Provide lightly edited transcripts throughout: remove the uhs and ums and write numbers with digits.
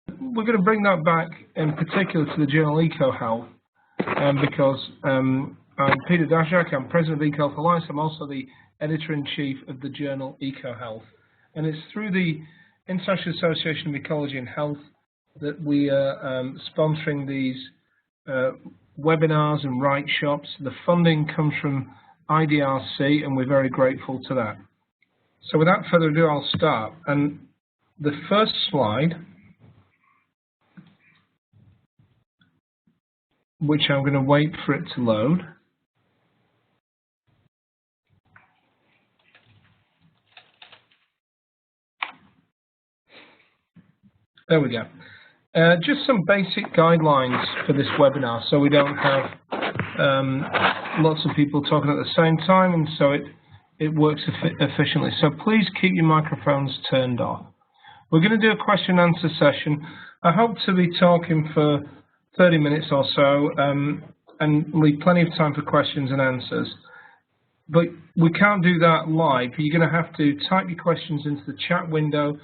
we're going to bring that back in particular to the journal EcoHealth, because I'm Peter Daszak, I'm president of EcoHealth Alliance. I'm also the editor-in-chief of the journal EcoHealth. And it's through the International Association of Ecology and Health that we are sponsoring these webinars and write shops. The funding comes from IDRC, and we're very grateful to that. So without further ado, I'll start. And the first slide, which I'm going to wait for it to load. There we go. Just some basic guidelines for this webinar, so we don't have lots of people talking at the same time, and so it works efficiently. So please keep your microphones turned off. We're going to do a question and answer session. I hope to be talking for 30 minutes or so, and leave plenty of time for questions and answers. But we can't do that live. You're going to have to type your questions into the chat window,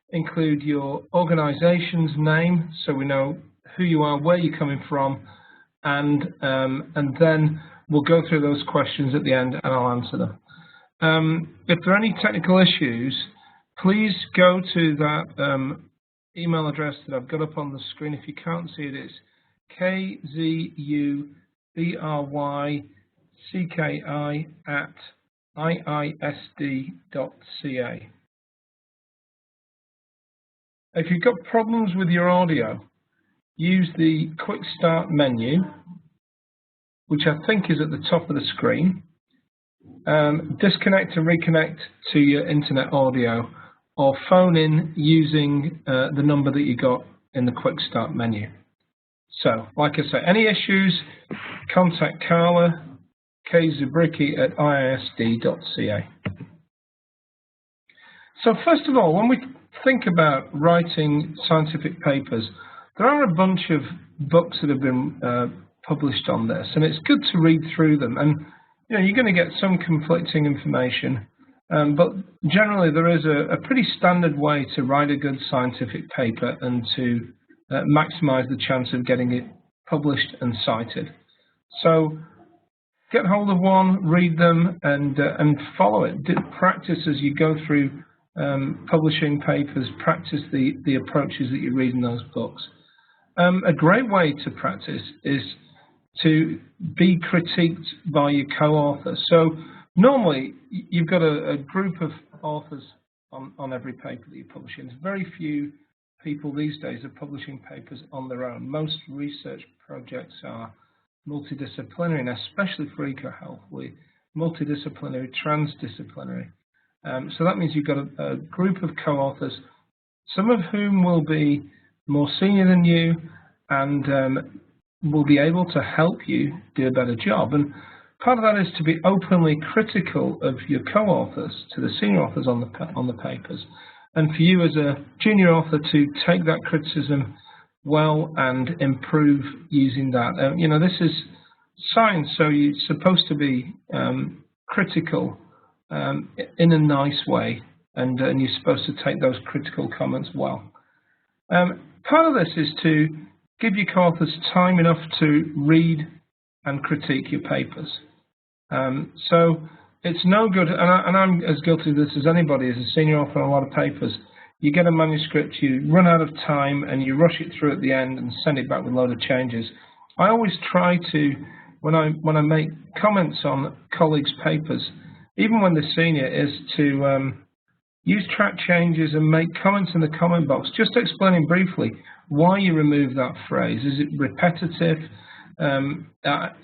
include your organization's name so we know who you are, where you're coming from, and then we'll go through those questions at the end and I'll answer them. If there are any technical issues, please go to that email address that I've got up on the screen. If you can't see it, it's kzubrycki@iisd.ca. If you've got problems with your audio, use the Quick Start menu, which I think is at the top of the screen. Disconnect and reconnect to your internet audio, or phone in using the number that you got in the Quick Start menu. So, like I say, any issues, contact Carla, kzubrycki@iisd.ca. So first of all, when we think about writing scientific papers, there are a bunch of books that have been published on this, and it's good to read through them. And you know, you're going to get some conflicting information, but generally there is a pretty standard way to write a good scientific paper and to maximize the chance of getting it published and cited. So get hold of one, read them, and follow it. Practice as you go through publishing papers. Practice the approaches that you read in those books. A great way to practice is to be critiqued by your co-author. So normally you've got a group of authors on every paper that you publish in. There's very few people these days are publishing papers on their own. Most research projects are multidisciplinary, and especially for EcoHealth, we're multidisciplinary, transdisciplinary. So that means you've got a group of co-authors, some of whom will be more senior than you and will be able to help you do a better job. And part of that is to be openly critical of your co-authors, to the senior authors on the papers, and for you as a junior author to take that criticism well and improve using that. You know, this is science, so you're supposed to be critical in a nice way, and you're supposed to take those critical comments well. Part of this is to give your co-authors time enough to read and critique your papers. So it's no good, and I'm as guilty of this as anybody, as a senior author on a lot of papers. You get a manuscript, you run out of time, and you rush it through at the end and send it back with a load of changes. I always try to, when I make comments on colleagues' papers, even when they're senior, is to use track changes and make comments in the comment box, just explaining briefly why you remove that phrase. Is it repetitive?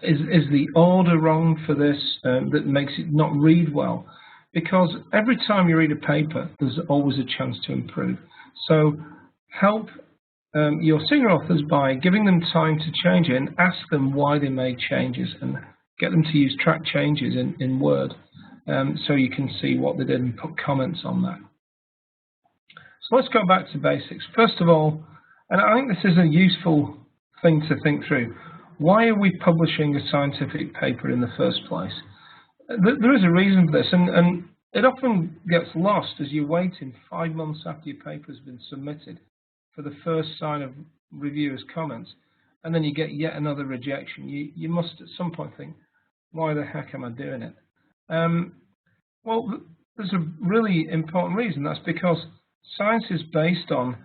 Is the order wrong for this that makes it not read well? Because every time you read a paper, there's always a chance to improve. So help your senior authors by giving them time to change it, and ask them why they made changes, and get them to use track changes in Word. So you can see what they did and put comments on that. So let's go back to basics. First of all, and I think this is a useful thing to think through, why are we publishing a scientific paper in the first place? There is a reason for this, and it often gets lost as you're waiting 5 months after your paper has been submitted for the first sign of reviewers' comments, and then you get yet another rejection, you must at some point think, why the heck am I doing it? Well, there's a really important reason. That's because science is based on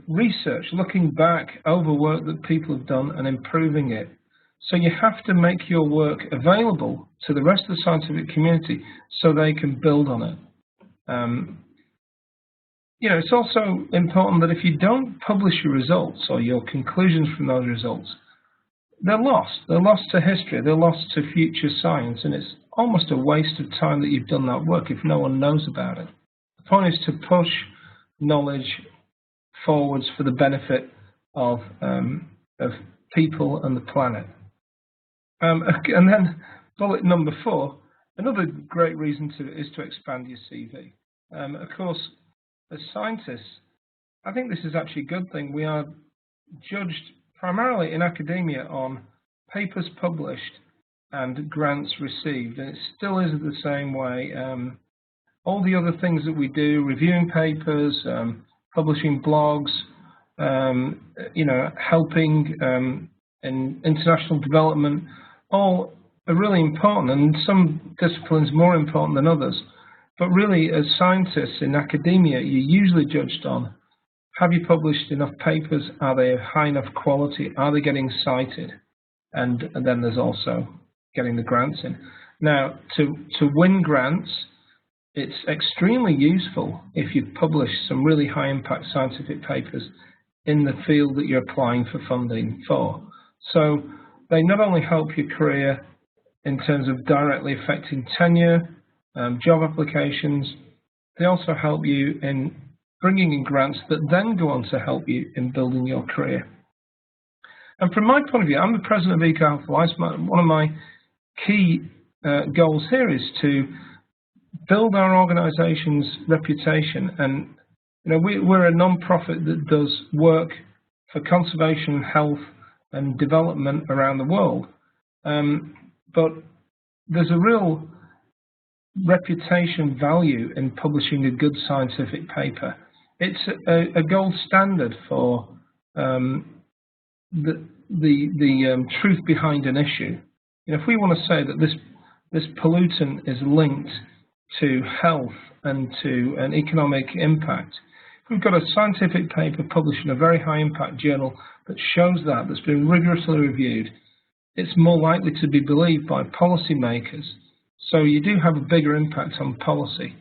research, looking back over work that people have done and improving it. So you have to make your work available to the rest of the scientific community so they can build on it. You know, it's also important that if you don't publish your results or your conclusions from those results, they're lost. They're lost to history. They're lost to future science, and it's almost a waste of time that you've done that work if no one knows about it. The point is to push knowledge forwards for the benefit of people and the planet. And then bullet number 4, another great reason is to expand your CV. Of course, as scientists, I think this is actually a good thing. We are judged primarily in academia on papers published and grants received, and it still is the same way. All the other things that we do, reviewing papers, publishing blogs, you know, helping in international development, all are really important, and some disciplines more important than others. But really, as scientists in academia, you're usually judged on, have you published enough papers? Are they of high enough quality? Are they getting cited? And then there's also getting the grants in. Now, to win grants, it's extremely useful if you've published some really high-impact scientific papers in the field that you're applying for funding for. So they not only help your career in terms of directly affecting tenure, job applications, they also help you in bringing in grants that then go on to help you in building your career. And from my point of view, I'm the president of EcoHealth Alliance. One of my key goals here is to build our organization's reputation. And you know, we're a non-profit that does work for conservation, health, and development around the world. But there's a real reputation value in publishing a good scientific paper. It's a gold standard for the truth behind an issue. You know, if we want to say that this pollutant is linked to health and to an economic impact, if we've got a scientific paper published in a very high impact journal that shows that's been rigorously reviewed, it's more likely to be believed by policymakers. So you do have a bigger impact on policy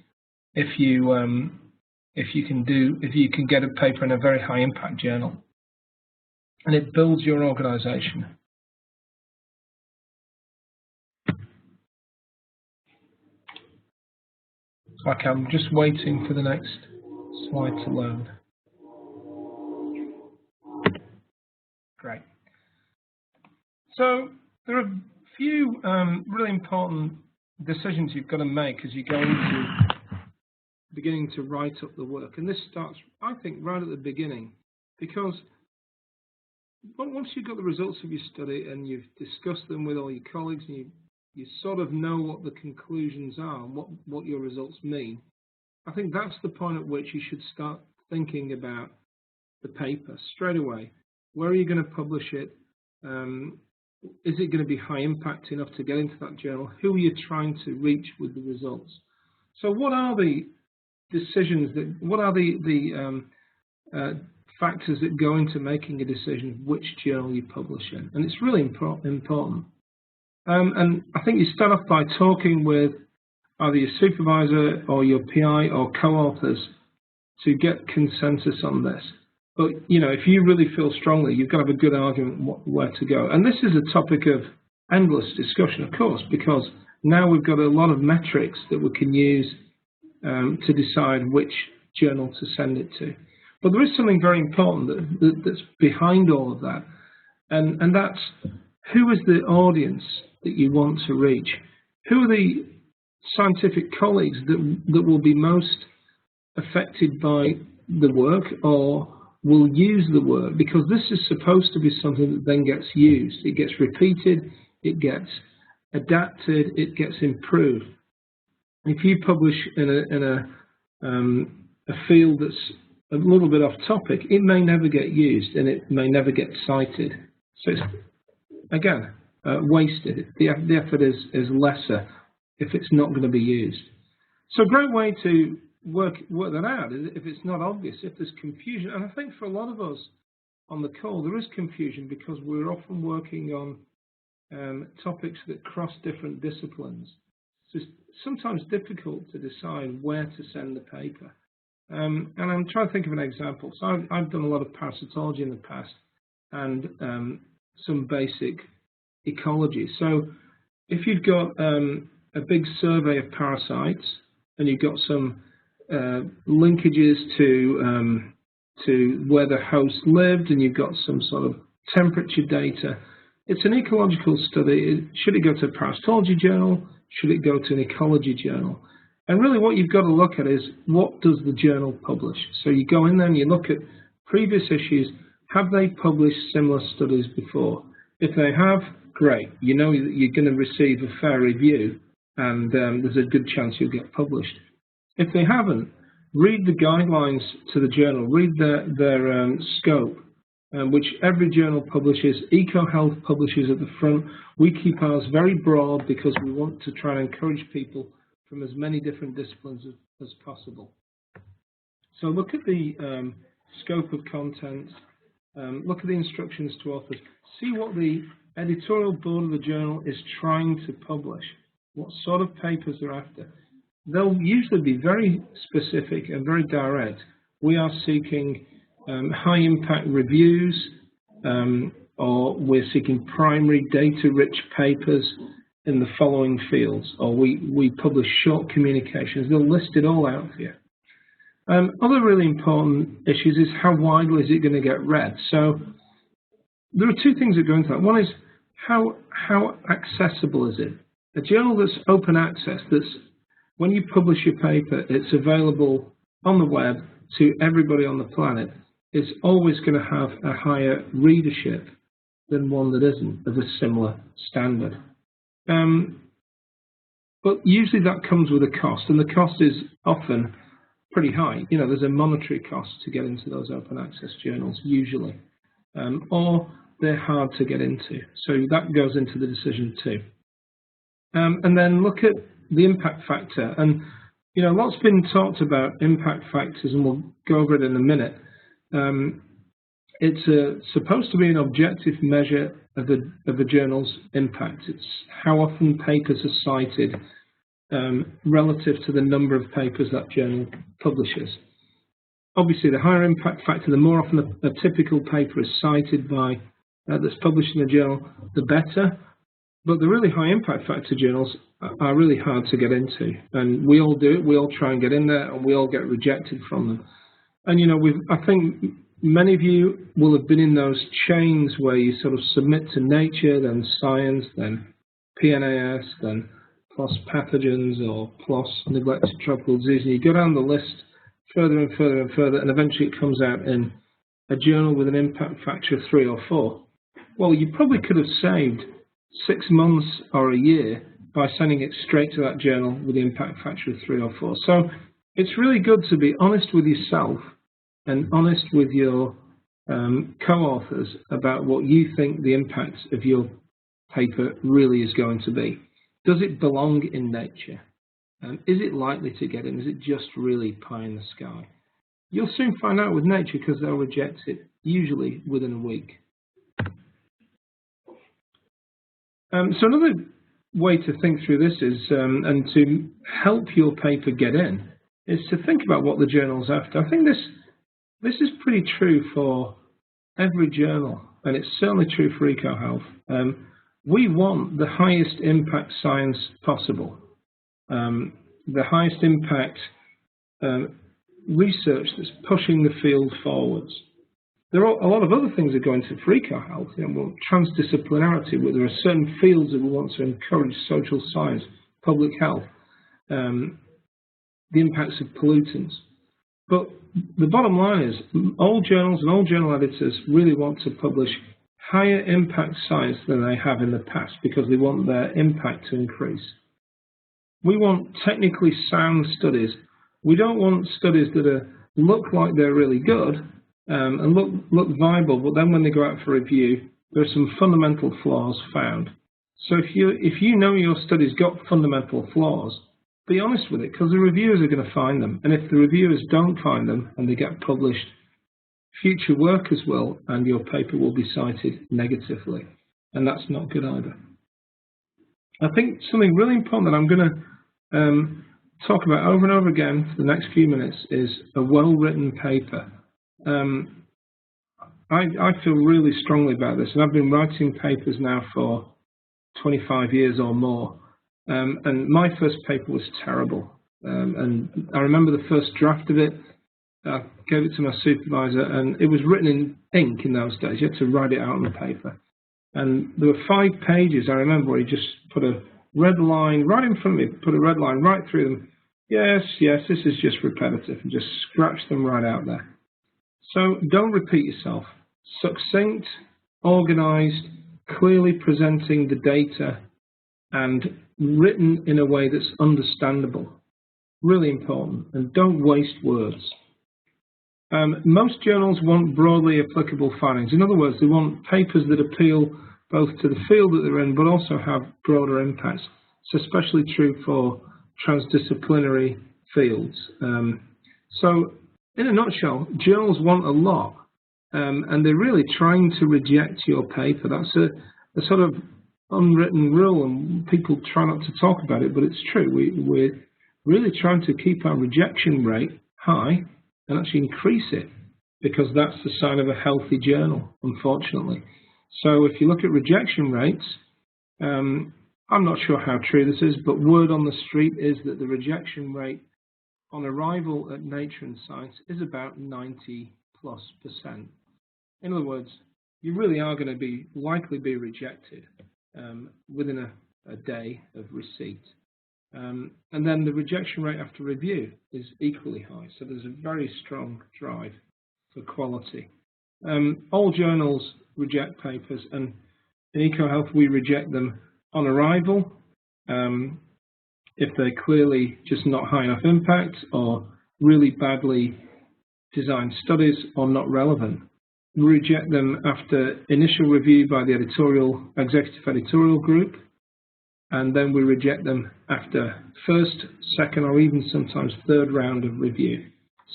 if you can get a paper in a very high impact journal, and it builds your organization. Like, I'm just waiting for the next slide to load. Great. So there are a few really important decisions you've got to make as you go into beginning to write up the work. And this starts, I think, right at the beginning, because once you've got the results of your study and you've discussed them with all your colleagues and you sort of know what the conclusions are and what your results mean, I think that's the point at which you should start thinking about the paper straight away. Where are you going to publish it? Is it going to be high impact enough to get into that journal? Who are you trying to reach with the results? So what are the decisions what are the factors that go into making a decision of which journal you publish in? And it's really important. And I think you start off by talking with either your supervisor or your PI or co-authors to get consensus on this. But, you know, if you really feel strongly, you've got to have a good argument where to go. And this is a topic of endless discussion, of course, because now we've got a lot of metrics that we can use to decide which journal to send it to. But there is something very important that's behind all of that, and that's who is the audience that you want to reach? Who are the scientific colleagues that will be most affected by the work or will use the work? Because this is supposed to be something that then gets used. It gets repeated, it gets adapted, it gets improved. If you publish in a field that's a little bit off topic, it may never get used and it may never get cited. So it's, again, wasted. The effort is lesser if it's not going to be used. So a great way to work that out is if it's not obvious, if there's confusion. And I think for a lot of us on the call, there is confusion because we're often working on topics that cross different disciplines. So it's sometimes difficult to decide where to send the paper. And I'm trying to think of an example. So I've done a lot of parasitology in the past and some basic ecology. So if you've got a big survey of parasites and you've got some linkages to where the host lived and you've got some sort of temperature data, it's an ecological study. Should it go to a parasitology journal? Should it go to an ecology journal? And really what you've got to look at is what does the journal publish? So you go in there and you look at previous issues. Have they published similar studies before? If they have, great. You know that you're going to receive a fair review and there's a good chance you'll get published. If they haven't, read the guidelines to the journal, read their scope, which every journal publishes. EcoHealth publishes at the front. We keep ours very broad because we want to try and encourage people from as many different disciplines as possible. So look at the scope of content, look at the instructions to authors, see what the editorial board of the journal is trying to publish, what sort of papers they're after. They'll usually be very specific and very direct. We are seeking high impact reviews, or we're seeking primary data-rich papers in the following fields, or we publish short communications. They'll list it all out for you. Other really important issues is how widely is it going to get read. So there are two things that go into that. One is how accessible is it? A journal that's open access, that's when you publish your paper, it's available on the web to everybody on the planet, is always going to have a higher readership than one that isn't of a similar standard. But usually that comes with a cost, and the cost is often pretty high. You know, there's a monetary cost to get into those open access journals usually, or they're hard to get into. So that goes into the decision too. And then look at the impact factor. And, you know, lots been talked about impact factors, and we'll go over it in a minute. It's supposed to be an objective measure of the journal's impact. It's how often papers are cited relative to the number of papers that journal publishes. Obviously, the higher impact factor, the more often a typical paper is cited by that's published in a journal, the better. But the really high impact factor journals are really hard to get into, and we all do it. We all try and get in there, and we all get rejected from them. And you know, I think many of you will have been in those chains where you sort of submit to Nature, then Science, then PNAS, then PLOS Pathogens, or PLOS Neglected Tropical Disease, and you go down the list further and further and further, and eventually it comes out in a journal with an impact factor of 3 or 4. Well, you probably could have saved 6 months or a year by sending it straight to that journal with the impact factor of 3 or 4. So it's really good to be honest with yourself and honest with your co-authors about what you think the impact of your paper really is going to be. Does it belong in Nature? Is it likely to get in? Is it just really pie in the sky? You'll soon find out with Nature because they'll reject it, usually within a week. So another way to think through this is, and to help your paper get in, is to think about what the journal's after. I think this is pretty true for every journal, and it's certainly true for EcoHealth. We want the highest impact science possible, the highest impact research that's pushing the field forwards. There are a lot of other things that go into for EcoHealth. You know, transdisciplinarity, where there are certain fields that we want to encourage: social science, public health, the impacts of pollutants. But the bottom line is all journals and all journal editors really want to publish higher impact science than they have in the past because they want their impact to increase. We want technically sound studies. We don't want studies that are look like they're really good and look viable, but then when they go out for review, there are some fundamental flaws found. So if you know your study's got fundamental flaws, be honest with it, because the reviewers are going to find them. And if the reviewers don't find them and they get published, future workers will, and your paper will be cited negatively. And that's not good either. I think something really important that I'm going to talk about over and over again for the next few minutes is a well-written paper. I feel really strongly about this, and I've been writing papers now for 25 years or more. And my first paper was terrible. And I remember the first draft of it. I gave it to my supervisor, and it was written in ink in those days. You had to write it out on the paper. And there were 5 pages, I remember, where he just put a red line right in front of me, put a red line right through them. Yes, this is just repetitive, and just scratch them right out there. So don't repeat yourself. Succinct, organized, clearly presenting the data, and written in a way that's understandable. Really important. And don't waste words. Most journals want broadly applicable findings. In other words, they want papers that appeal both to the field that they're in, but also have broader impacts. It's especially true for transdisciplinary fields. So, in a nutshell, journals want a lot, and they're really trying to reject your paper. That's a sort of unwritten rule, and people try not to talk about it, but it's true. We're really trying to keep our rejection rate high and actually increase it, because that's the sign of a healthy journal, unfortunately. So if you look at rejection rates, I'm not sure how true this is, but word on the street is that the rejection rate on arrival at Nature and Science is about 90+%. In other words, you really are going to likely be rejected within a day of receipt. And then the rejection rate after review is equally high. So there's a very strong drive for quality. All journals reject papers, and in EcoHealth we reject them on arrival if they're clearly just not high enough impact, or really badly designed studies, or not relevant. We reject them after initial review by the executive editorial group, and then we reject them after first, second, or even sometimes third round of review.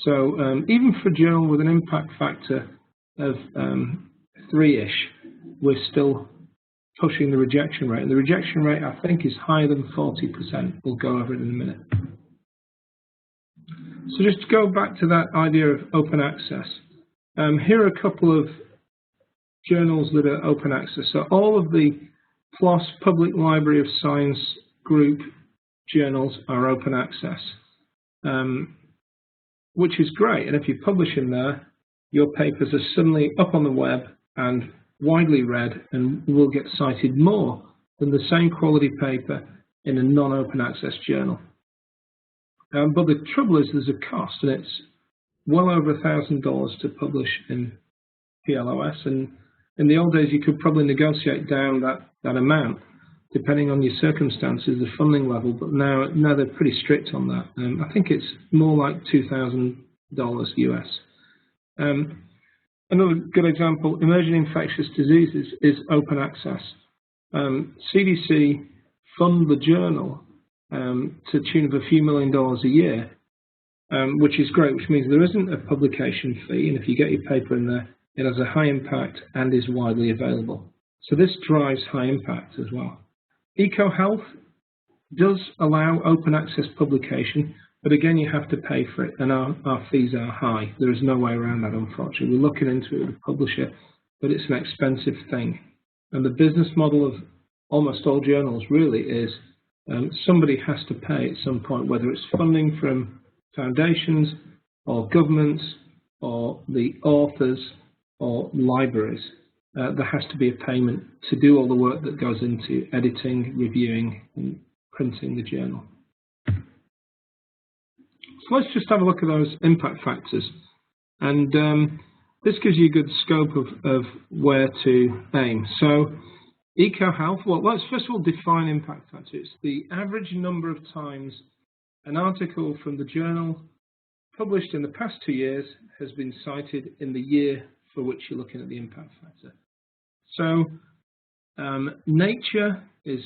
So even for a journal with an impact factor of 3-ish, we're still pushing the rejection rate. And the rejection rate, I think, is higher than 40%. We'll go over it in a minute. So just to go back to that idea of open access, here are a couple of journals that are open access. So all of the PLOS Public Library of Science group journals are open access, which is great. And if you publish in there, your papers are suddenly up on the web and widely read, and will get cited more than the same quality paper in a non-open access journal. But the trouble is there's a cost, and it's well over $1,000 to publish in PLOS. And in the old days, you could probably negotiate down that amount, depending on your circumstances, the funding level. But now they're pretty strict on that. I think it's more like $2,000 US. Another good example, emerging infectious diseases, is open access. CDC fund the journal to the tune of a few $1 million a year, which is great, which means there isn't a publication fee, and if you get your paper in there, it has a high impact and is widely available. So this drives high impact as well. EcoHealth does allow open access publication, but again, you have to pay for it, and our fees are high. There is no way around that, unfortunately. We're looking into it with the publisher, but it's an expensive thing. And the business model of almost all journals really is somebody has to pay at some point, whether it's funding from foundations or governments or the authors or libraries. There has to be a payment to do all the work that goes into editing, reviewing, and printing the journal. So let's just have a look at those impact factors. And this gives you a good scope of where to aim. So EcoHealth, well, let's first of all define impact factor. It's the average number of times an article from the journal published in the past 2 years has been cited in the year for which you're looking at the impact factor. So Nature is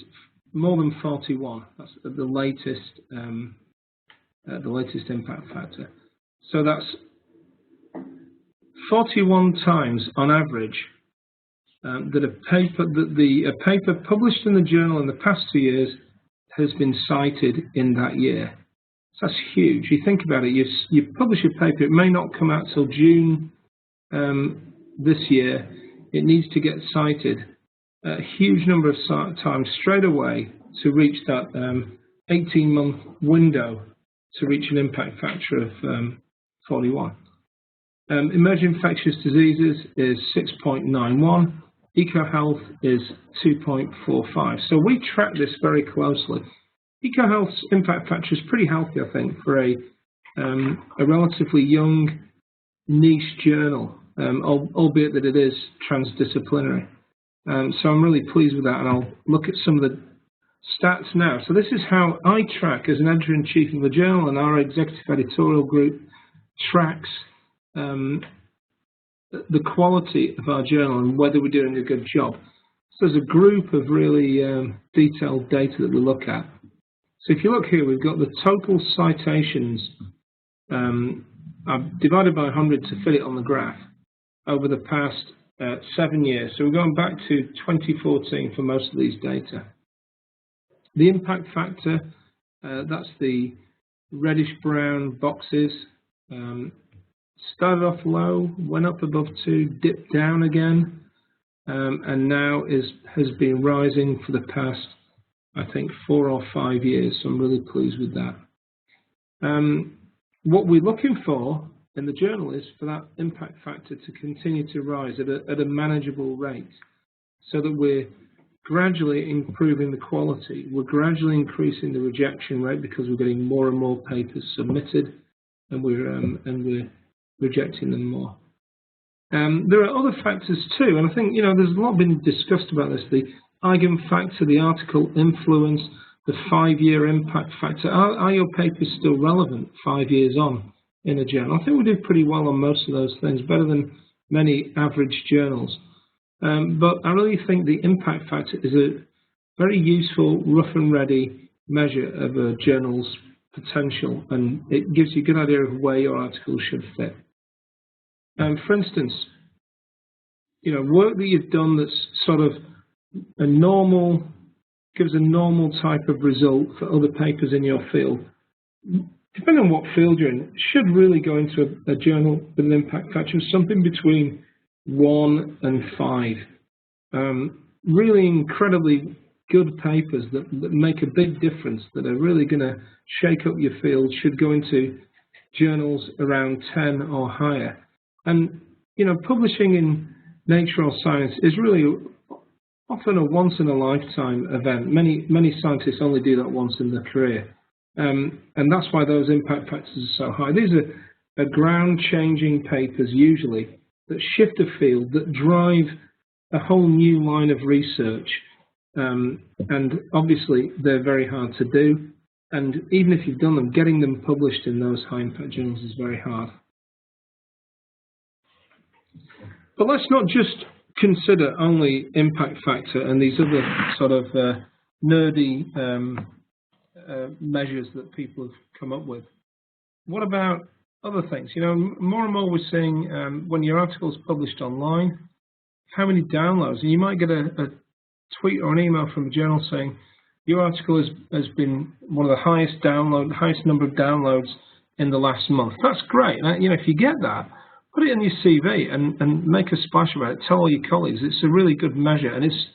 more than 41. That's the latest impact factor. So that's 41 times on average that a paper published in the journal in the past 2 years has been cited in that year. So that's huge. You think about it, you publish a paper, it may not come out till June this year. It needs to get cited a huge number of times straight away to reach that 18-month window to reach an impact factor of 41. Emerging infectious diseases is 6.91. EcoHealth is 2.45. So we track this very closely. EcoHealth's impact factor is pretty healthy, I think, for a relatively young niche journal, albeit that it is transdisciplinary. So I'm really pleased with that, and I'll look at some of the stats now. So this is how I track as an editor-in-chief of the journal, and our executive editorial group tracks the quality of our journal and whether we're doing a good job. So there's a group of really detailed data that we look at. So if you look here, we've got the total citations. I've divided by 100 to fit it on the graph over the past 7 years. So we're going back to 2014 for most of these data. The impact factor, that's the reddish-brown boxes. Started off low, went up above 2, dipped down again, and now has been rising for the past, I think, 4 or 5 years. So I'm really pleased with that. What we're looking for in the journal is for that impact factor to continue to rise at a manageable rate, so that we're gradually improving the quality. We're gradually increasing the rejection rate because we're getting more and more papers submitted, and we're rejecting them more. There are other factors too, and I think there's a lot been discussed about this. The eigenfactor, the article influence, the 5-year impact factor. Are your papers still relevant 5 years on in a journal? I think we do pretty well on most of those things, better than many average journals. But I really think the impact factor is a very useful, rough and ready measure of a journal's potential, and it gives you a good idea of where your article should fit. For instance, work that you've done that's sort of gives a normal type of result for other papers in your field, depending on what field you're in, should really go into a journal with an impact factor of something between 1 and 5. Really incredibly good papers that make a big difference, that are really going to shake up your field, should go into journals around 10 or higher. And publishing in Nature or Science is really often a once-in-a-lifetime event. Many scientists only do that once in their career, and that's why those impact factors are so high. These are ground-changing papers usually that shift a field, that drive a whole new line of research, and obviously they're very hard to do. And even if you've done them, getting them published in those high-impact journals is very hard. But let's not just consider only impact factor and these other sort of nerdy measures that people have come up with. What about other things? More and more we're seeing when your article is published online, how many downloads. And you might get a tweet or an email from a journal saying your article has been one of the highest number of downloads in the last month. That's great. If you get that, put it in your CV and make a splash about it. Tell all your colleagues. It's a really good measure, and it's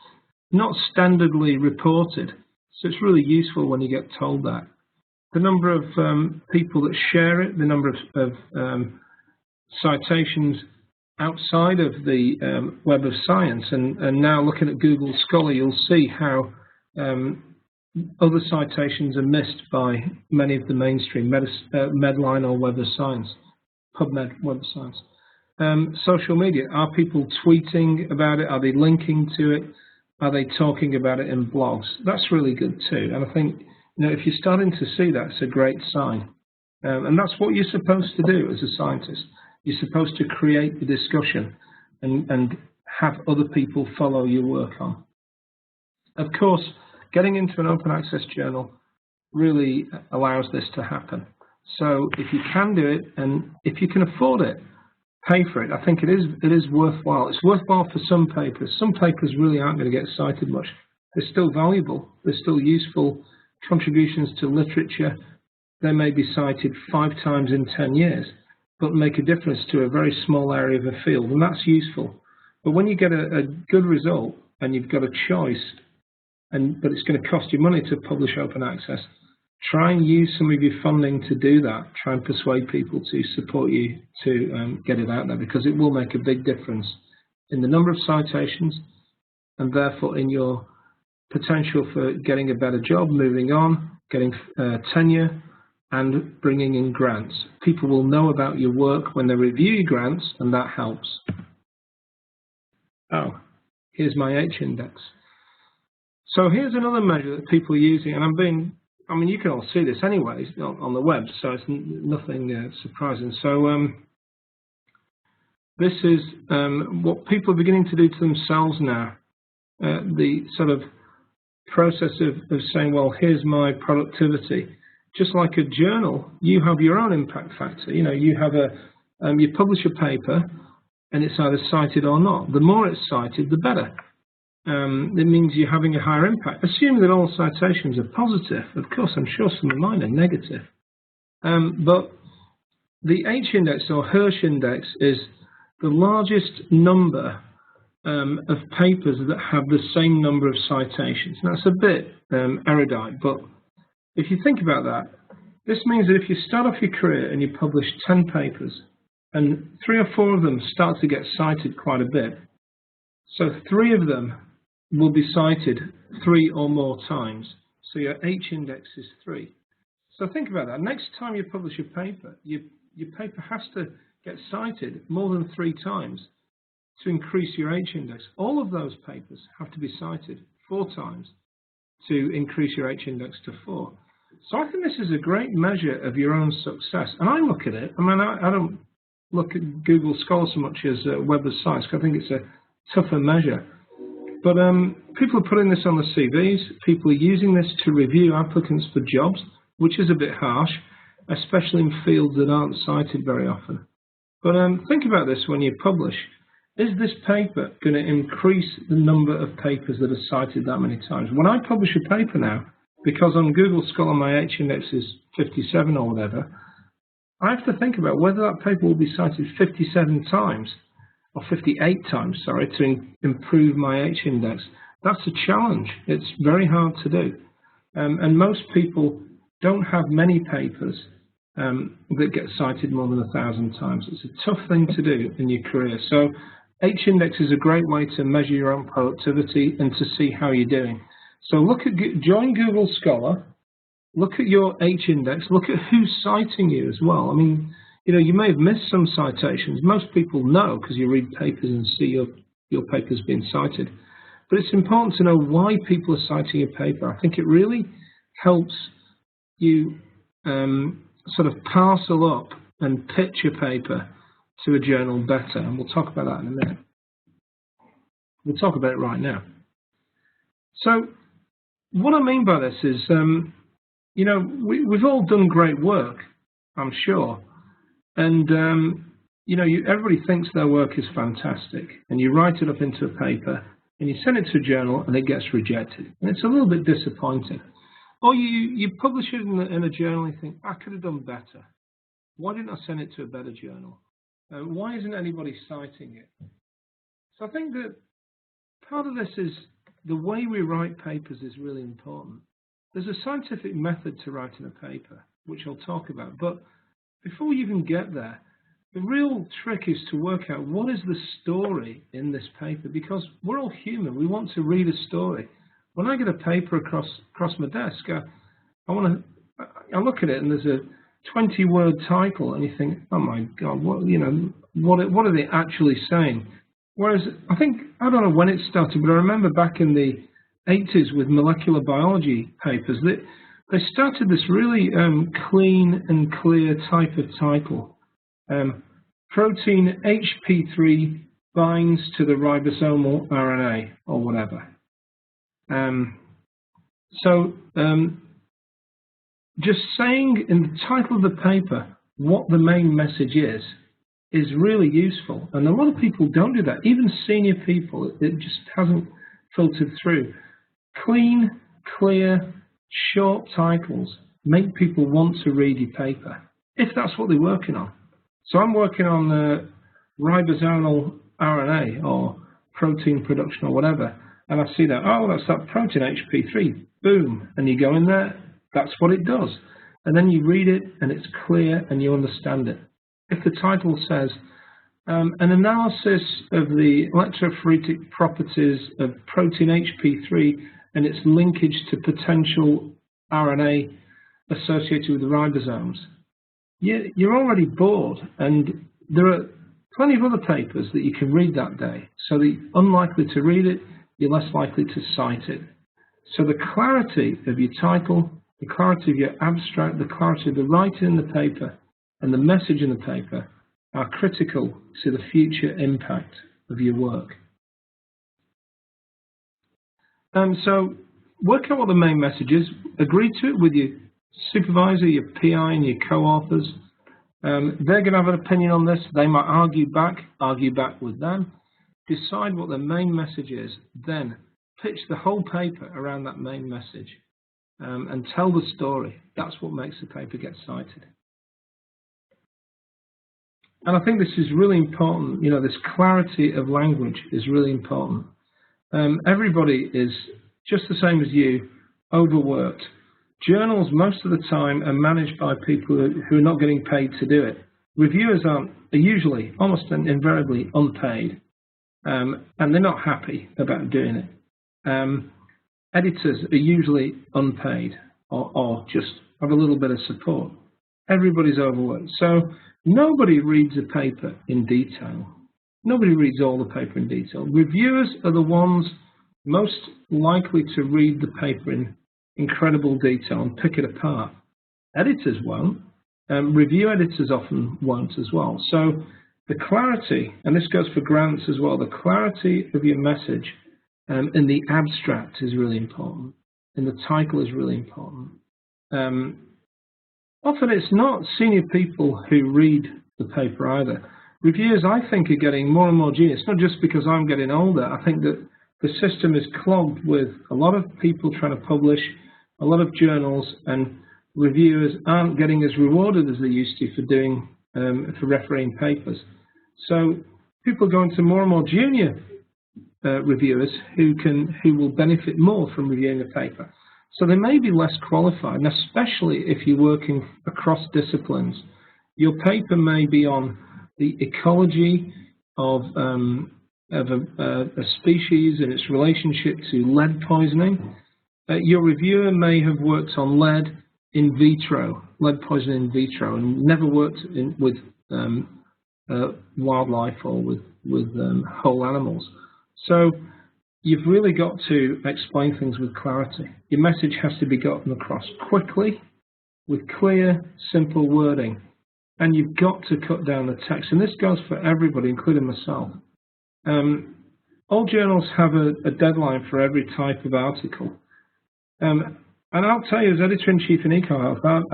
not standardly reported. So it's really useful when you get told that. The number of people that share it, the number of citations outside of the Web of Science, and now looking at Google Scholar, you'll see how other citations are missed by many of the mainstream, Medline or Web of Science, PubMed, Web of Science. Social media, are people tweeting about it? Are they linking to it? Are they talking about it in blogs? That's really good too. And I think if you're starting to see that, it's a great sign. And that's what you're supposed to do as a scientist. You're supposed to create the discussion and have other people follow your work on. Of course, getting into an open access journal really allows this to happen. So if you can do it, and if you can afford it, pay for it. I think it is worthwhile. It's worthwhile for some papers. Some papers really aren't going to get cited much. They're still valuable. They're still useful contributions to literature. They may be cited 5 times in 10 years, but make a difference to a very small area of a field, and that's useful. But when you get a good result and you've got a choice, but it's going to cost you money to publish open access, try and use some of your funding to do that. Try and persuade people to support you to get it out there, because it will make a big difference in the number of citations and therefore in your potential for getting a better job, moving on, getting tenure, and bringing in grants. People will know about your work when they review your grants, and that helps. Oh, here's my H-index. So here's another measure that people are using, and I mean, you can all see this anyways on the web, so it's nothing surprising. So this is what people are beginning to do to themselves now. The sort of process of saying, well, here's my productivity. Just like a journal, you have your own impact factor. You know, you have you publish a paper, and it's either cited or not. The more it's cited, the better. It means you're having a higher impact. Assuming that all citations are positive, of course, I'm sure some of mine are negative. But the H-index or Hirsch index is the largest number of papers that have the same number of citations. Now, that's a bit erudite, but if you think about that, this means that if you start off your career and you publish 10 papers, and 3 or 4 of them start to get cited quite a bit, so 3 of them will be cited 3 or more times. So your H-index is 3. So think about that. Next time you publish a paper, your paper has to get cited more than 3 times to increase your H-index. All of those papers have to be cited 4 times to increase your H-index to 4. So I think this is a great measure of your own success. And I look at it, I mean, I don't look at Google Scholar so much as Web of Science, because I think it's a tougher measure. But people are putting this on the CVs. People are using this to review applicants for jobs, which is a bit harsh, especially in fields that aren't cited very often. But think about this when you publish. Is this paper going to increase the number of papers that are cited that many times? When I publish a paper now, because on Google Scholar my H-index is 57 or whatever, I have to think about whether that paper will be cited 57 times, or 58 times, sorry, to improve my H-index. That's a challenge. It's very hard to do. And most people don't have many papers that get cited more than 1,000 times. It's a tough thing to do in your career. So H-index is a great way to measure your own productivity and to see how you're doing. So join Google Scholar, look at your H-index, look at who's citing you as well. I mean, you know, you may have missed some citations. Most people know because you read papers and see your papers being cited. But it's important to know why people are citing your paper. I think it really helps you sort of parcel up and pitch your paper to a journal better. And we'll talk about that in a minute. We'll talk about it right now. So what I mean by this is, you know, we've all done great work, I'm sure. And, you know, everybody thinks their work is fantastic. And you write it up into a paper and you send it to a journal and it gets rejected. And it's a little bit disappointing. Or you publish it in a journal and you think, I could have done better. Why didn't I send it to a better journal? Why isn't anybody citing it? So I think that part of this is the way we write papers is really important. There's a scientific method to writing a paper, which I'll talk about. But before we even get there, the real trick is to work out what is the story in this paper, because we're all human. We want to read a story. When I get a paper across my desk, I look at it and there's a 20-word title, and you think, oh my God, what are they actually saying? Whereas I don't know when it started, but I remember back in the 80s with molecular biology papers that they started this really clean and clear type of title. Protein HP3 binds to the ribosomal RNA, or whatever. Just saying in the title of the paper what the main message is really useful. And a lot of people don't do that. Even senior people, it just hasn't filtered through. Clean, clear, short titles make people want to read your paper, if that's what they're working on. So I'm working on ribosomal RNA or protein production or whatever, and I see that, oh, that's that protein HP3, boom, and you go in there, that's what it does. And then you read it and it's clear and you understand it. If the title says, an analysis of the electrophoretic properties of protein HP3 and its linkage to potential RNA associated with the ribosomes, you're already bored, and there are plenty of other papers that you can read that day. So that you're unlikely to read it, you're less likely to cite it. So the clarity of your title, the clarity of your abstract, the clarity of the writing in the paper, and the message in the paper are critical to the future impact of your work. So work out what the main message is, agree to it with your supervisor, your PI, and your co-authors. They're going to have an opinion on this. They might argue back with them. Decide what the main message is, then pitch the whole paper around that main message and tell the story. That's what makes the paper get cited. And I think this is really important. You know, this clarity of language is really important. Everybody is just the same as you, overworked. Journals, most of the time, are managed by people who are not getting paid to do it. Reviewers are usually, almost invariably, unpaid, and they're not happy about doing it. Editors are usually unpaid or just have a little bit of support. Everybody's overworked. So nobody reads a paper in detail. Nobody reads all the paper in detail. Reviewers are the ones most likely to read the paper in incredible detail and pick it apart. Editors won't. Review editors often won't as well. So the clarity, and this goes for grants as well, the clarity of your message in the abstract is really important, and the title is really important. Often it's not senior people who read the paper either. Reviewers, I think, are getting more and more junior. It's not just because I'm getting older. I think that the system is clogged with a lot of people trying to publish, a lot of journals, and reviewers aren't getting as rewarded as they used to for doing, for refereeing papers. So people are going to more and more junior reviewers who will benefit more from reviewing the paper. So they may be less qualified, and especially if you're working across disciplines. Your paper may be on the ecology of a species and its relationship to lead poisoning. Your reviewer may have worked on lead in vitro, lead poisoning in vitro, and never worked with wildlife or with whole animals. So you've really got to explain things with clarity. Your message has to be gotten across quickly, with clear, simple wording. And you've got to cut down the text. And this goes for everybody, including myself. All journals have a deadline for every type of article. And I'll tell you, as editor-in-chief in EcoHealth, I'm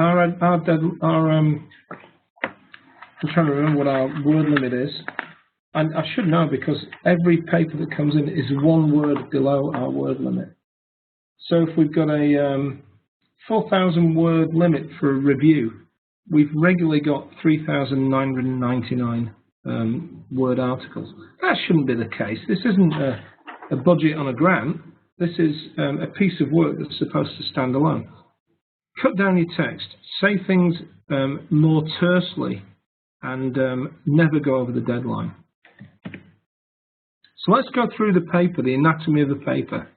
trying to remember what our word limit is. And I should know, because every paper that comes in is one word below our word limit. So if we've got a 4,000 word limit for a review, we've regularly got 3,999 word articles. That shouldn't be the case. This isn't a budget on a grant. This is a piece of work that's supposed to stand alone. Cut down your text. Say things more tersely, and never go over the deadline. So let's go through the paper, the anatomy of the paper,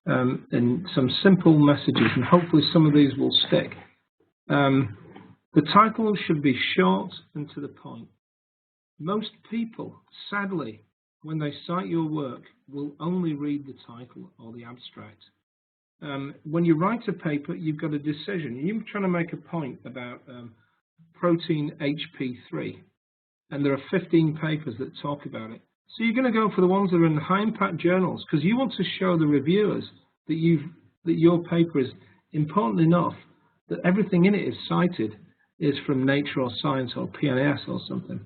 in some simple messages, and hopefully some of these will stick. The title should be short and to the point. Most people, sadly, when they cite your work, will only read the title or the abstract. When you write a paper, you've got a decision. You're trying to make a point about protein HP3, and there are 15 papers that talk about it. So you're going to go for the ones that are in high-impact journals because you want to show the reviewers that your paper is important enough that everything in it is cited is from Nature or Science or PNAS or something.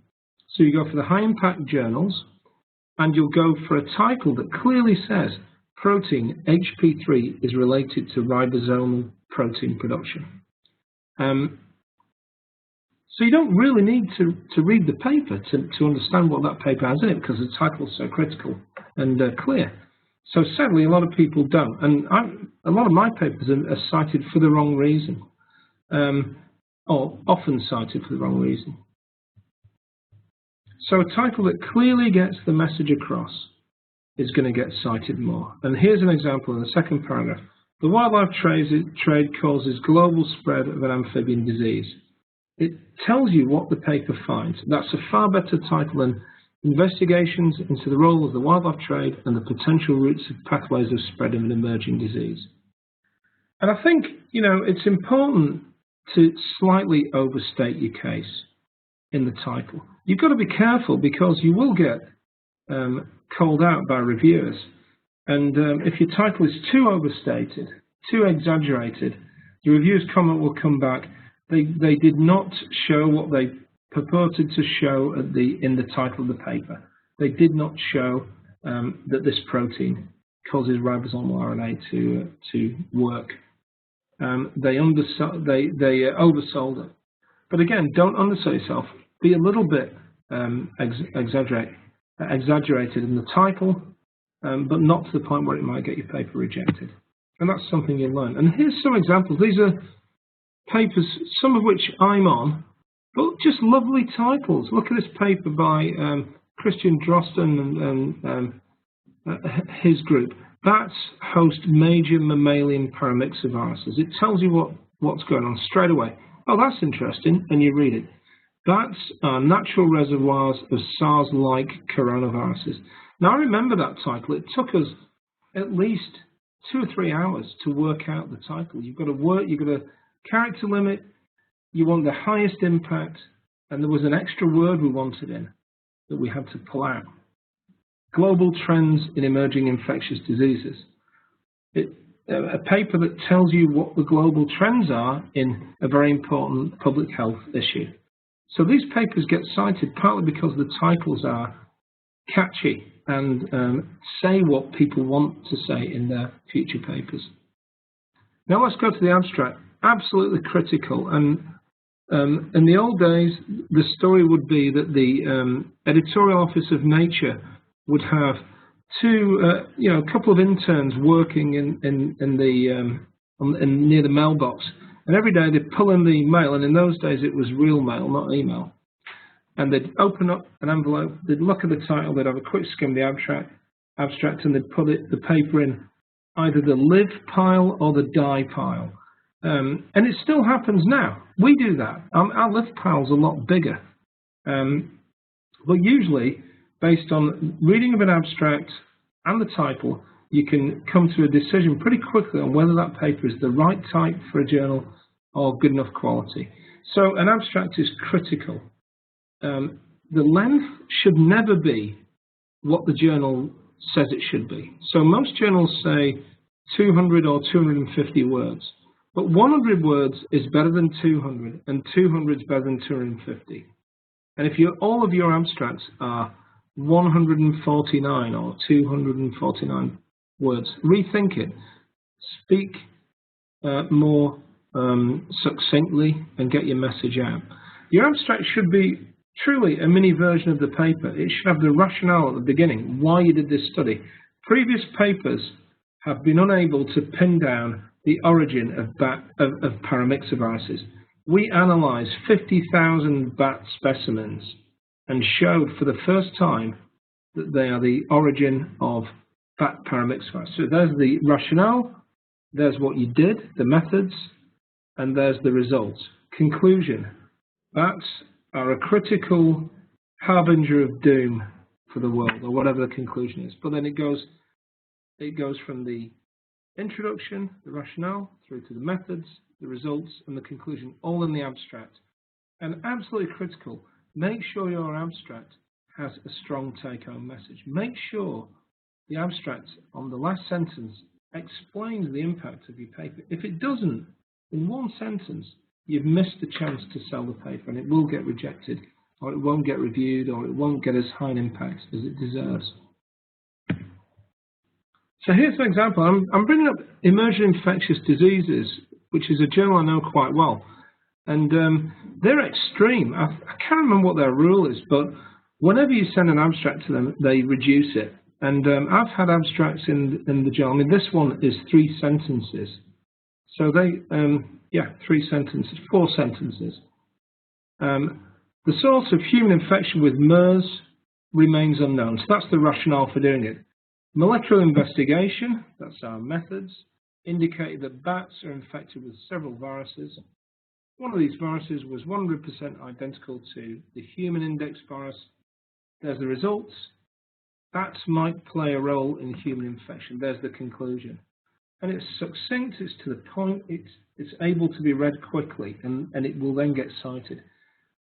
So you go for the high-impact journals, and you'll go for a title that clearly says protein HP3 is related to ribosomal protein production. So you don't really need to read the paper to understand what that paper has in it because the title is so critical and clear. So sadly, a lot of people don't. And a lot of my papers are cited for the wrong reason, or often cited for the wrong reason. So a title that clearly gets the message across is going to get cited more. And here's an example in the second paragraph. The wildlife trade causes global spread of an amphibian disease. It tells you what the paper finds. That's a far better title than Investigations into the Role of the Wildlife Trade and the Potential Routes of Pathways of Spread of an Emerging Disease. And I think, it's important to slightly overstate your case in the title. You've got to be careful because you will get called out by reviewers. And if your title is too overstated, too exaggerated, the reviewer's comment will come back. They did not show what they purported to show in the title of the paper. They did not show that this protein causes ribosomal RNA to work. They oversold it. But again, don't undersell yourself. Be a little bit exaggerated in the title, but not to the point where it might get your paper rejected. And that's something you learn. And here's some examples. These are papers, some of which I'm on, but just lovely titles. Look at this paper by Christian Drosten and his group. Bats host major mammalian paramyxoviruses. It tells you what's going on straight away. Oh, that's interesting, and you read it. Bats are natural reservoirs of SARS-like coronaviruses. Now, I remember that title. It took us at least 2 or 3 hours to work out the title. You've got a character limit, you want the highest impact, and there was an extra word we wanted in that we had to pull out. Global Trends in Emerging Infectious Diseases. A paper that tells you what the global trends are in a very important public health issue. So these papers get cited partly because the titles are catchy and say what people want to say in their future papers. Now let's go to the abstract. Absolutely critical. And in the old days, the story would be that the editorial office of Nature would have a couple of interns working near the mailbox, and every day they'd pull in the mail. And in those days, it was real mail, not email. And they'd open up an envelope, they'd look at the title, they'd have a quick skim of the abstract, and they'd put the paper in either the live pile or the die pile. And it still happens now. We do that. Our live pile's a lot bigger. But usually, based on reading of an abstract and the title, you can come to a decision pretty quickly on whether that paper is the right type for a journal or good enough quality. So an abstract is critical. The length should never be what the journal says it should be. So most journals say 200 or 250 words. But 100 words is better than 200, and 200 is better than 250. And if all of your abstracts are 149 or 249 words, rethink it. Speak more succinctly and get your message out. Your abstract should be truly a mini version of the paper. It should have the rationale at the beginning, why you did this study. Previous papers have been unable to pin down the origin of paramyxoviruses. We analysed 50,000 bat specimens and showed for the first time that they are the origin of bat paramyxoviruses. So there's the rationale, there's what you did, the methods, and there's the results. Conclusion: bats are a critical harbinger of doom for the world, or whatever the conclusion is. But then it goes from the introduction, the rationale, through to the methods, the results, and the conclusion, all in the abstract. And absolutely critical, make sure your abstract has a strong take-home message. Make sure the abstract on the last sentence explains the impact of your paper. If it doesn't, in one sentence, you've missed the chance to sell the paper, and it will get rejected, or it won't get reviewed, or it won't get as high an impact as it deserves. So here's an example. I'm bringing up Emerging Infectious Diseases, which is a journal I know quite well. And they're extreme. I can't remember what their rule is, but whenever you send an abstract to them, they reduce it. And I've had abstracts in the journal. I mean, this one is 3 sentences. So they, 3 sentences, 4 sentences. The source of human infection with MERS remains unknown. So that's the rationale for doing it. Molecular investigation, that's our methods, indicated that bats are infected with several viruses. One of these viruses was 100% identical to the human index virus. There's the results. Bats might play a role in human infection. There's the conclusion. And it's succinct, it's to the point, it's able to be read quickly, and it will then get cited.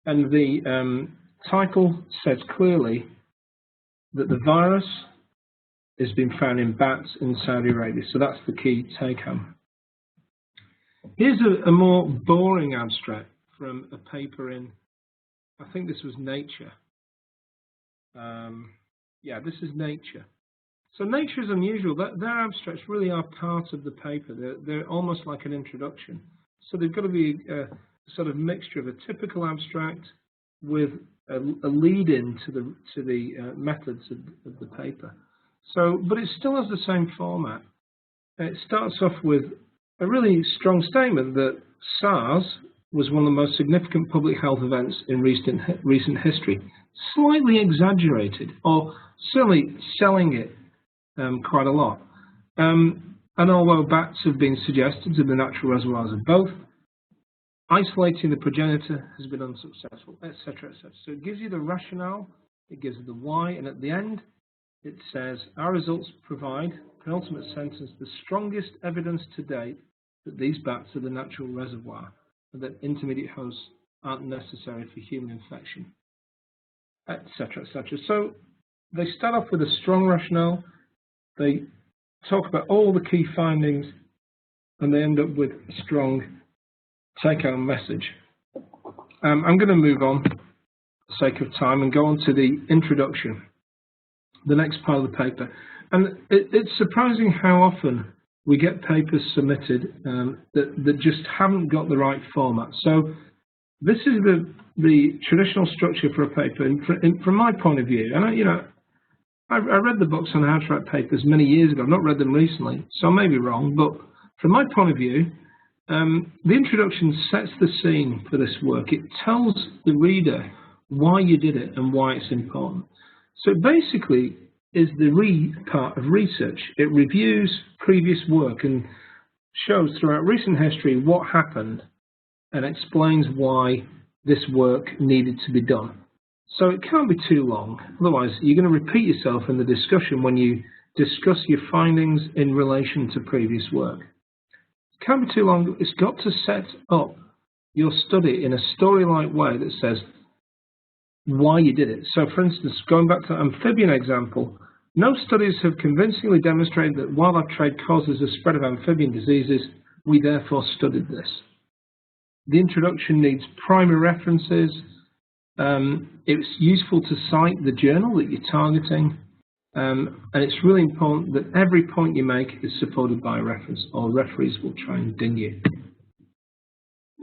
And the title says clearly that the virus has been found in bats in Saudi Arabia. So that's the key take-home. Here's a more boring abstract from a paper in, I think this was Nature. This is Nature. So Nature is unusual. Their abstracts really are part of the paper. They're almost like an introduction. So they've got to be a sort of mixture of a typical abstract with a lead-in to the methods of the paper. So, but it still has the same format. It starts off with a really strong statement that SARS was one of the most significant public health events in recent history. Slightly exaggerated, or certainly selling it quite a lot. And although bats have been suggested to be natural reservoirs of both, isolating the progenitor has been unsuccessful, etc., etc. So it gives you the rationale, it gives you the why, and at the end, it says, our results provide, penultimate sentence, the strongest evidence to date that these bats are the natural reservoir and that intermediate hosts aren't necessary for human infection, etc., etc. So they start off with a strong rationale, they talk about all the key findings, and they end up with a strong take-home message. I'm going to move on for the sake of time and go on to the introduction, the next part of the paper. And it's surprising how often we get papers submitted that just haven't got the right format. So this is the traditional structure for a paper, and from my point of view, and I read the books on how to write papers many years ago. I've not read them recently, so I may be wrong, but from my point of view, the introduction sets the scene for this work. It tells the reader why you did it and why it's important. So it basically is the part of research. It reviews previous work and shows throughout recent history what happened and explains why this work needed to be done. So it can't be too long, otherwise you're going to repeat yourself in the discussion when you discuss your findings in relation to previous work. It can't be too long. It's got to set up your study in a story-like way that says why you did it. So for instance, going back to the amphibian example, no studies have convincingly demonstrated that wildlife trade causes the spread of amphibian diseases. We therefore studied this. The introduction needs primary references. It's useful to cite the journal that you're targeting. And it's really important that every point you make is supported by a reference, or referees will try and ding you.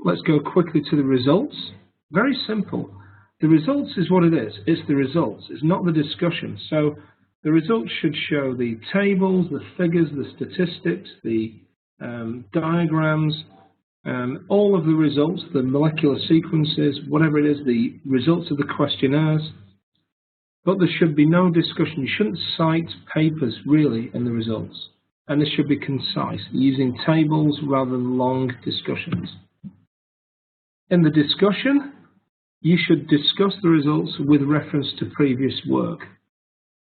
Let's go quickly to the results. Very simple. The results is what it is. It's the results. It's not the discussion. So the results should show the tables, the figures, the statistics, the diagrams, all of the results, the molecular sequences, whatever it is, the results of the questionnaires. But there should be no discussion. You shouldn't cite papers, really, in the results. And this should be concise, using tables rather than long discussions. In the discussion, you should discuss the results with reference to previous work.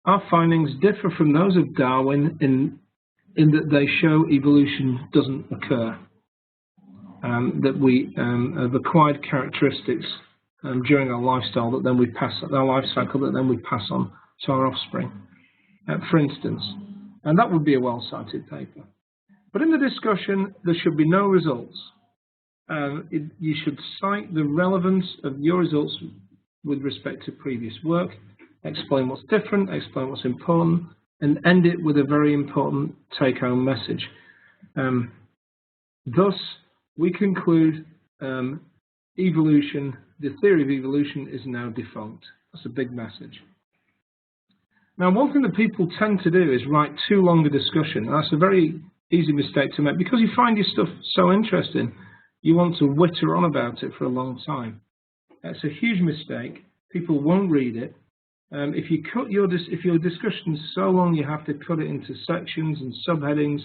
Our findings differ from those of Darwin in in that they show evolution doesn't occur, that we have acquired characteristics during our lifestyle that then we pass, our life cycle that then we pass on to our offspring, for instance, and that would be a well-cited paper. But in the discussion, there should be no results. You should cite the relevance of your results with respect to previous work, explain what's different, explain what's important, and end it with a very important take-home message. Thus, we conclude evolution, the theory of evolution is now defunct. That's a big message. Now, one thing that people tend to do is write too long a discussion. And that's a very easy mistake to make because you find your stuff so interesting, you want to witter on about it for a long time. That's a huge mistake. People won't read it. If you cut your discussion is so long you have to cut it into sections and subheadings,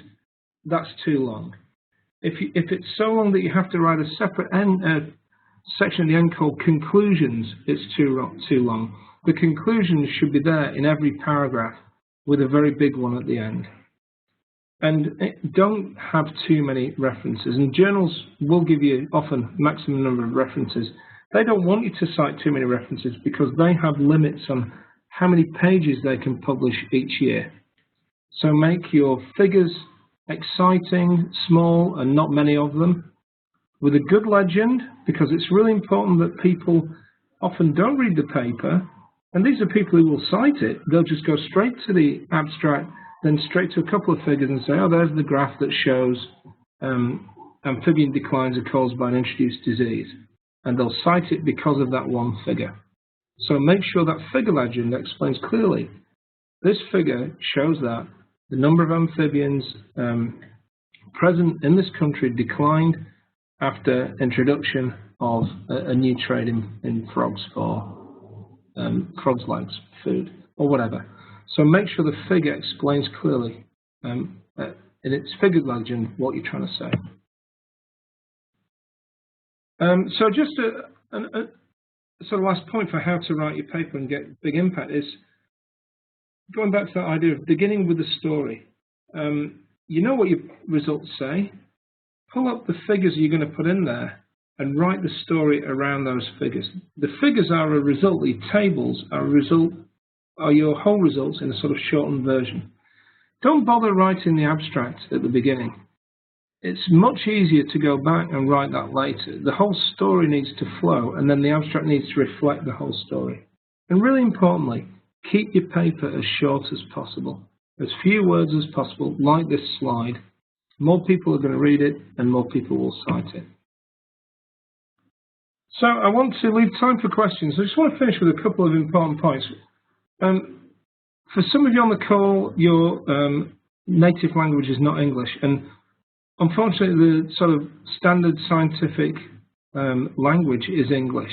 that's too long. If it's so long that you have to write a separate section at the end called conclusions, it's too long. The conclusions should be there in every paragraph with a very big one at the end. And don't have too many references. And journals will give you often maximum number of references. They don't want you to cite too many references because they have limits on how many pages they can publish each year. So make your figures exciting, small, and not many of them, with a good legend, because it's really important that people often don't read the paper, and these are people who will cite it. They'll just go straight to the abstract, then straight to a couple of figures and say, oh, there's the graph that shows amphibian declines are caused by an introduced disease. And they'll cite it because of that one figure. So make sure that figure legend explains clearly. This figure shows that the number of amphibians present in this country declined after introduction of a new trade in frogs for frogs' legs, food, or whatever. So make sure the figure explains clearly in its figure legend what you're trying to say. So just a sort of last point for how to write your paper and get big impact is going back to that idea of beginning with the story. You know what your results say. Pull up the figures you're going to put in there and write the story around those figures. The figures are a result. The tables are a result, are your whole results in a sort of shortened version. Don't bother writing the abstract at the beginning. It's much easier to go back and write that later. The whole story needs to flow, and then the abstract needs to reflect the whole story. And really importantly, keep your paper as short as possible. As few words as possible, like this slide. More people are going to read it, and more people will cite it. So I want to leave time for questions. I just want to finish with a couple of important points. For some of you on the call, your native language is not English, and unfortunately, the sort of standard scientific language is English,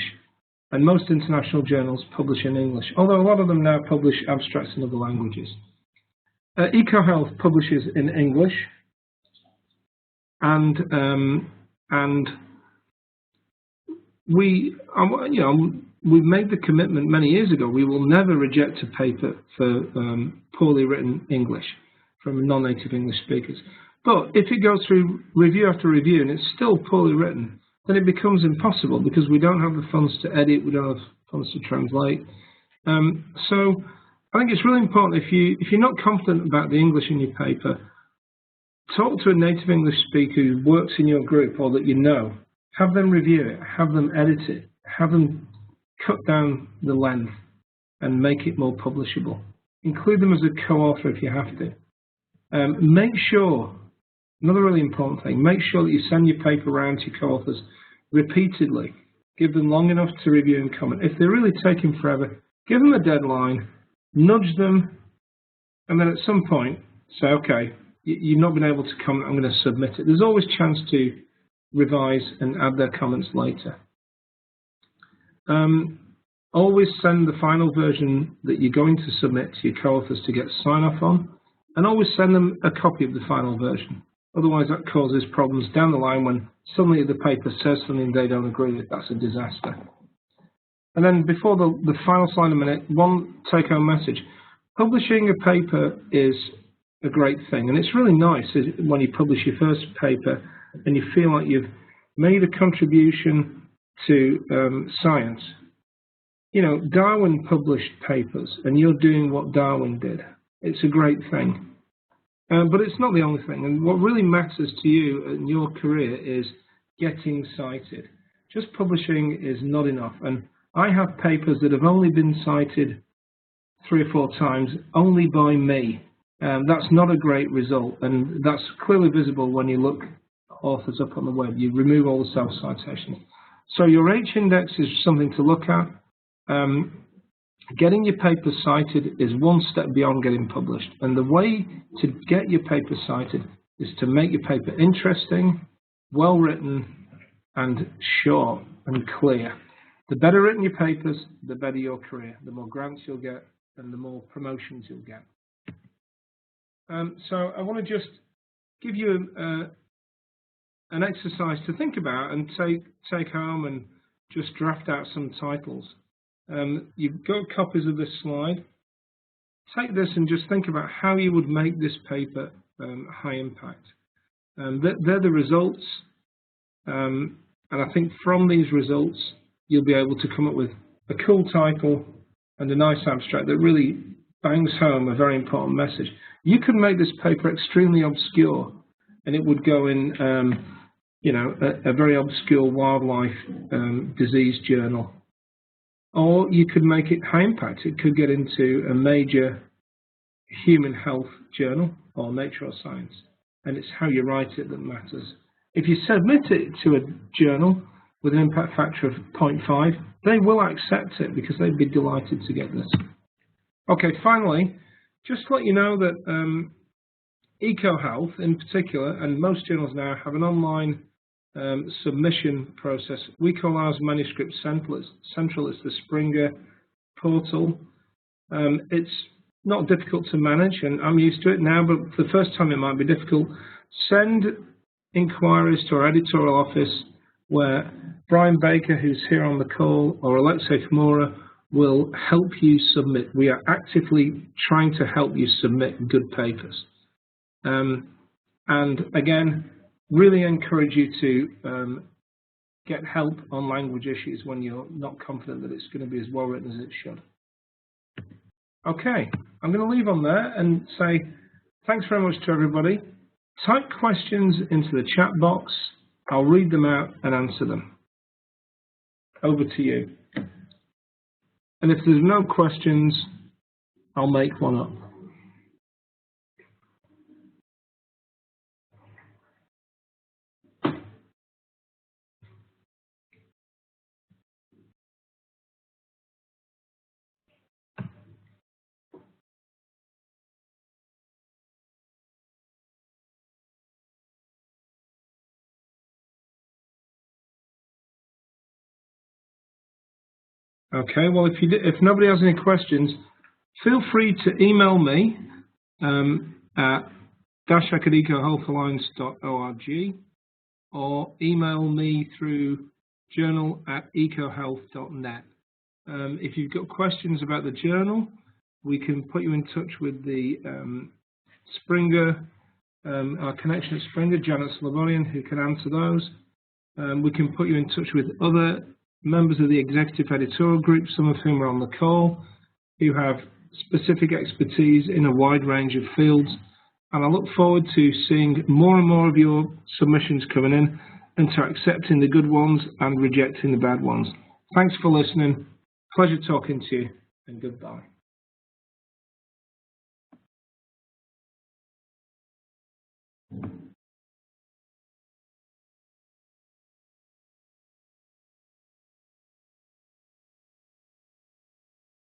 and most international journals publish in English, although a lot of them now publish abstracts in other languages. EcoHealth publishes in English, and we've made the commitment many years ago. We will never reject a paper for poorly written English from non-native English speakers. But if it goes through review after review and it's still poorly written, then it becomes impossible because we don't have the funds to edit, we don't have funds to translate. So I think it's really important, if you're not confident about the English in your paper, talk to a native English speaker who works in your group or that you know. Have them review it, have them edit it, have them cut down the length and make it more publishable. Include them as a co-author if you have to. Make sure, another really important thing, make sure that you send your paper around to your co-authors repeatedly. Give them long enough to review and comment. If they're really taking forever, give them a deadline, nudge them, and then at some point say, okay, you've not been able to comment, I'm going to submit it. There's always a chance to revise and add their comments later. Always send the final version that you're going to submit to your co-authors to get sign-off on, and always send them a copy of the final version. Otherwise that causes problems down the line when suddenly the paper says something they don't agree with. That's a disaster. And then before the final slide in a minute, one take-home message. Publishing a paper is a great thing. And it's really nice when you publish your first paper and you feel like you've made a contribution to science. You know, Darwin published papers and you're doing what Darwin did. It's a great thing. But it's not the only thing. And what really matters to you in your career is getting cited. Just publishing is not enough. And I have papers that have only been cited 3 or 4 times, only by me. That's not a great result. And that's clearly visible when you look authors up on the web. You remove all the self-citations. So your H-index is something to look at. Getting your paper cited is one step beyond getting published. And the way to get your paper cited is to make your paper interesting, well written, and short and clear. The better written your papers, the better your career. The more grants you'll get and the more promotions you'll get. So I want to just give you an exercise to think about and take home and just draft out some titles. You've got copies of this slide. Take this and just think about how you would make this paper high impact. They're the results, and I think from these results you'll be able to come up with a cool title and a nice abstract that really bangs home a very important message. You could make this paper extremely obscure and it would go in you know, a very obscure wildlife disease journal. Or you could make it high impact. It could get into a major human health journal or Nature or Science. And it's how you write it that matters. If you submit it to a journal with an impact factor of 0.5, they will accept it because they'd be delighted to get this. Okay, finally, just to let you know that EcoHealth in particular, and most journals now, have an online submission process. We call ours Manuscript Central. It's the Springer portal. It's not difficult to manage, and I'm used to it now, but for the first time it might be difficult. Send inquiries to our editorial office where Brian Baker, who's here on the call, or Alexei Kimura will help you submit. We are actively trying to help you submit good papers. And again, really encourage you to get help on language issues when you're not confident that it's going to be as well written as it should. Okay, I'm going to leave on there and say thanks very much to everybody. Type questions into the chat box. I'll read them out and answer them. Over to you. And if there's no questions, I'll make one up. Okay, well, if nobody has any questions, feel free to email me at dash@ecohealthalliance.org or email me through journal@ecohealth.net. If you've got questions about the journal, we can put you in touch with the Springer, our connection at Springer, Janet Slavonian, who can answer those. We can put you in touch with other members of the executive editorial group, some of whom are on the call, who have specific expertise in a wide range of fields. And I look forward to seeing more and more of your submissions coming in and to accepting the good ones and rejecting the bad ones. Thanks for listening. Pleasure talking to you, and goodbye.